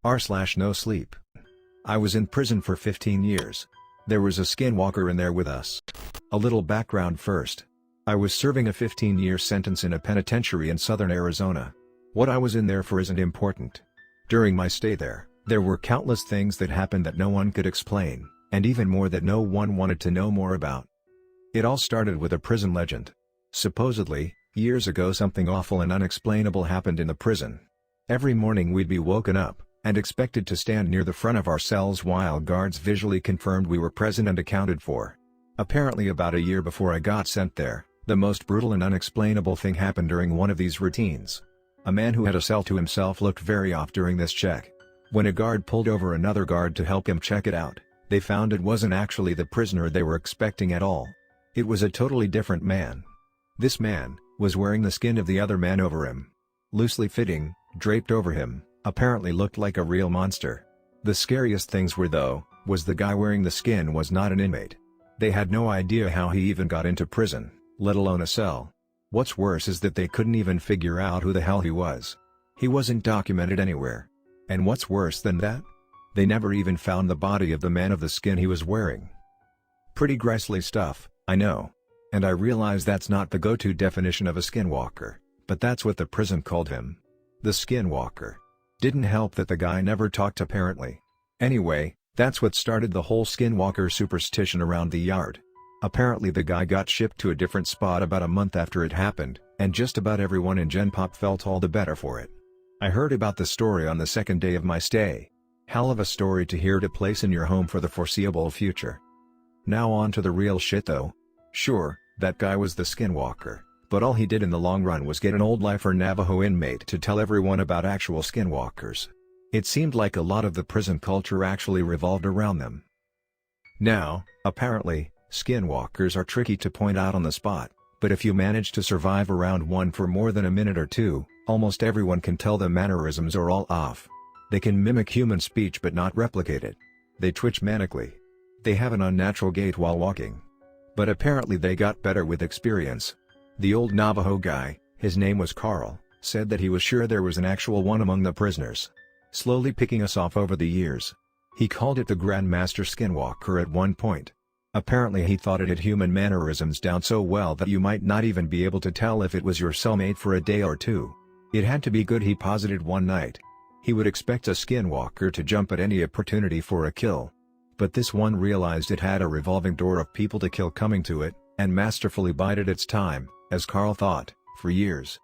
r/no sleep. I was in prison for 15 years. There was a skinwalker in there with us. A little background first. I was serving a 15-year sentence in a penitentiary in southern Arizona. What I was in there for isn't important. During my stay there were countless things that happened that no one could explain, and even more that no one wanted to know more about. It all started with a prison legend. Supposedly, years ago something awful and unexplainable happened in the prison. Every morning we'd be woken up, and expected to stand near the front of our cells while guards visually confirmed we were present and accounted for. Apparently about a year before I got sent there, the most brutal and unexplainable thing happened during one of these routines. A man who had a cell to himself looked very off during this check. When a guard pulled over another guard to help him check it out, they found it wasn't actually the prisoner they were expecting at all. It was a totally different man. This man was wearing the skin of the other man over him. Loosely fitting, draped over him, apparently looked like a real monster. The scariest things was the guy wearing the skin was not an inmate. They had no idea how he even got into prison, let alone a cell. What's worse is that they couldn't even figure out who the hell he was. He wasn't documented anywhere. And what's worse than that? They never even found the body of the man of the skin he was wearing. Pretty grisly stuff, I know. And I realize that's not the go-to definition of a skinwalker, but that's what the prison called him. The skinwalker. Didn't help that the guy never talked apparently. Anyway, that's what started the whole skinwalker superstition around the yard. Apparently the guy got shipped to a different spot about a month after it happened, and just about everyone in Gen Pop felt all the better for it. I heard about the story on the second day of my stay. Hell of a story to hear to place in your home for the foreseeable future. Now on to the real shit though. Sure, that guy was the skinwalker, but all he did in the long run was get an old lifer Navajo inmate to tell everyone about actual skinwalkers. It seemed like a lot of the prison culture actually revolved around them. Now, apparently, skinwalkers are tricky to point out on the spot, but if you manage to survive around one for more than a minute or two, almost everyone can tell the mannerisms are all off. They can mimic human speech but not replicate it. They twitch manically. They have an unnatural gait while walking. But apparently they got better with experience. The old Navajo guy, his name was Carl, said that he was sure there was an actual one among the prisoners. Slowly picking us off over the years. He called it the Grandmaster Skinwalker at one point. Apparently he thought it had human mannerisms down so well that you might not even be able to tell if it was your cellmate for a day or two. It had to be good, he posited one night. He would expect a skinwalker to jump at any opportunity for a kill. But this one realized it had a revolving door of people to kill coming to it, and masterfully bided its time, as Carl thought, for years.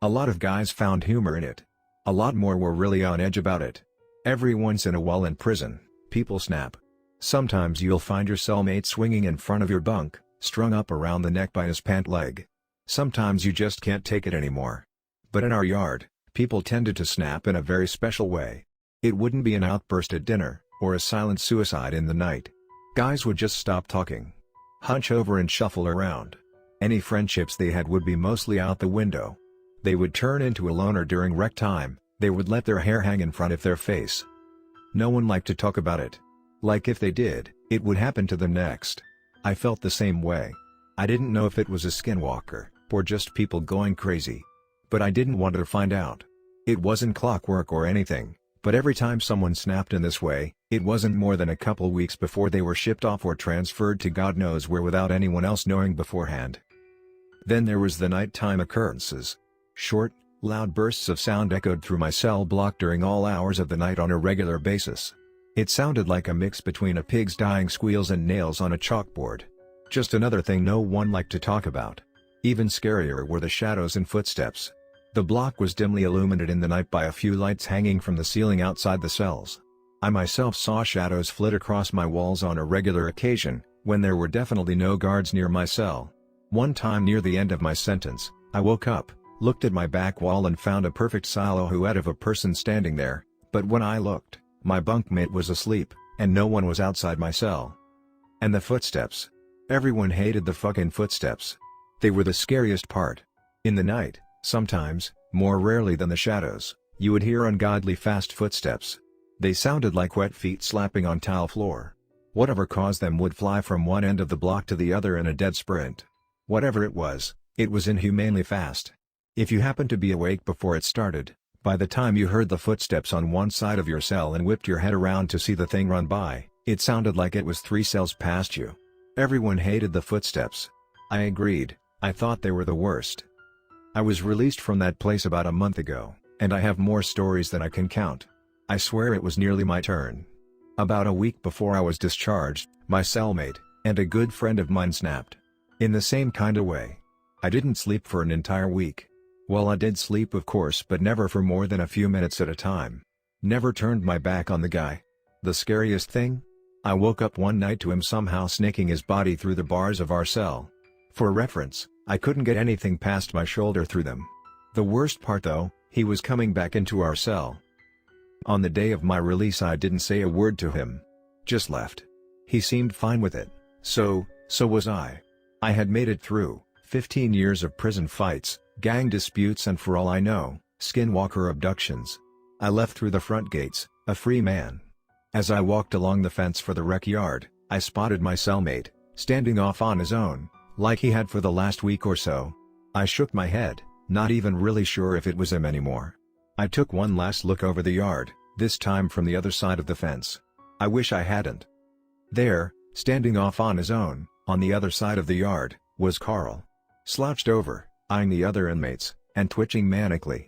A lot of guys found humor in it. A lot more were really on edge about it. Every once in a while in prison, people snap. Sometimes you'll find your cellmate swinging in front of your bunk, strung up around the neck by his pant leg. Sometimes you just can't take it anymore. But in our yard, people tended to snap in a very special way. It wouldn't be an outburst at dinner, or a silent suicide in the night. Guys would just stop talking. Hunch over and shuffle around. Any friendships they had would be mostly out the window. They would turn into a loner during rec time, they would let their hair hang in front of their face. No one liked to talk about it. Like if they did, it would happen to them next. I felt the same way. I didn't know if it was a skinwalker, or just people going crazy. But I didn't want to find out. It wasn't clockwork or anything, but every time someone snapped in this way, it wasn't more than a couple weeks before they were shipped off or transferred to God knows where without anyone else knowing beforehand. Then there was the nighttime occurrences. Short, loud bursts of sound echoed through my cell block during all hours of the night on a regular basis. It sounded like a mix between a pig's dying squeals and nails on a chalkboard. Just another thing no one liked to talk about. Even scarier were the shadows and footsteps. The block was dimly illuminated in the night by a few lights hanging from the ceiling outside the cells. I myself saw shadows flit across my walls on a regular occasion, when there were definitely no guards near my cell. One time near the end of my sentence, I woke up, looked at my back wall and found a perfect silhouette of a person standing there, but when I looked, my bunkmate was asleep, and no one was outside my cell. And the footsteps. Everyone hated the fucking footsteps. They were the scariest part. In the night, sometimes, more rarely than the shadows, you would hear ungodly fast footsteps. They sounded like wet feet slapping on tile floor. Whatever caused them would fly from one end of the block to the other in a dead sprint. Whatever it was inhumanely fast. If you happened to be awake before it started, By the time you heard the footsteps on one side of your cell and whipped your head around to see the thing run by, it sounded like it was 3 cells past you. Everyone hated the footsteps. I agreed, I thought they were the worst. I was released from that place about a month ago, and I have more stories than I can count. I swear it was nearly my turn. About a week before I was discharged, my cellmate, and a good friend of mine snapped. In the same kinda way. I didn't sleep for an entire week. Well, I did sleep of course, but never for more than a few minutes at a time. Never turned my back on the guy. The scariest thing? I woke up one night to him somehow snaking his body through the bars of our cell. For reference, I couldn't get anything past my shoulder through them. The worst part though, he was coming back into our cell. On the day of my release I didn't say a word to him. Just left. He seemed fine with it, so was I. I had made it through 15 years of prison fights, gang disputes and for all I know, skinwalker abductions. I left through the front gates, a free man. As I walked along the fence for the rec yard, I spotted my cellmate, standing off on his own, like he had for the last week or so. I shook my head, not even really sure if it was him anymore. I took one last look over the yard, this time from the other side of the fence. I wish I hadn't. There, standing off on his own, on the other side of the yard, was Carl. Slouched over, eyeing the other inmates, and twitching manically.